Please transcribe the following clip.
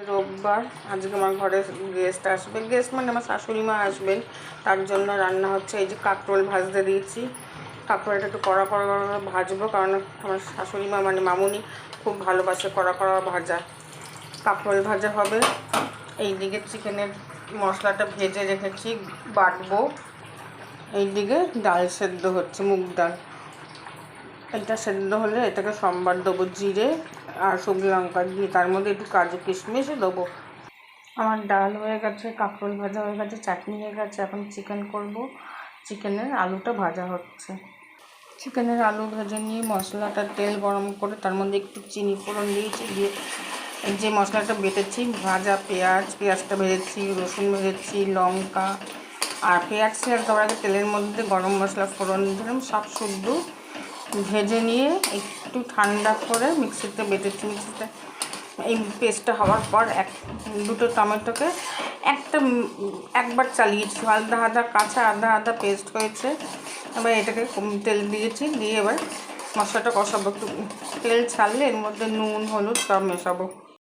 রোববার আজকে আমার ঘরে গেস্ট আসবে, গেস্ট মানে আমার শাশুড়ি মা আসবেন, তার জন্য রান্না হচ্ছে। এই যে কাঁকরোল ভাজতে দিয়েছি, কাঁকরোলটা একটু কড়া কড়া ভাজবো, কারণ আমার শাশুড়ি মা মানে মামুনি খুব ভালোবাসে কড়া কড়া ভাজা। কাঁকরোল ভাজা হবে। এইদিকে চিকেনের মশলাটা ভেজে রেখেছি, বাটবো। এইদিকে ডাল সেদ্ধ হচ্ছে, মুগ ডাল। এটা সেদ্ধ হলে এটাকে সম্বার দেবো জিরে আর শুকনো লঙ্কা দিয়ে, তার মধ্যে একটু কাজু কিশমিশ দেবো। আমার ডাল হয়ে গেছে, কাঁকরোল ভাজা হয়ে গেছে, চাটনি হয়ে গেছে। এখন চিকেন করব। চিকেনের আলুটা ভাজা হচ্ছে। চিকেনের আলু ভেজে নিয়ে মশলাটা তেল গরম করে তার মধ্যে একটু চিনি ফোড়ন দিয়েছি, দিয়ে যে মশলাটা বেটেছি, ভাজা পেঁয়াজটা ভেজেছি, রসুন ভেজেছি, লঙ্কা আর পেঁয়াজ দেওয়ার আগে তেলের মধ্যে গরম মশলা ফোড়ন দিলাম, সব শুদ্ধ ভেজে নিয়ে একটু ঠান্ডা করে মিক্সিতে বেটেছি। মিক্সিতে এই পেস্টটা হওয়ার পর দুটো টমেটোকে একবার চালিয়েছি, আধা আধা কাঁচা আধা আধা পেস্ট হয়েছে। এবার এটাকে তেল দিয়েছি, দিয়ে এবার মশলাটা কষাবো। একটু তেল ছাড়লে এর মধ্যে নুন হলুদ সব মেশাবো।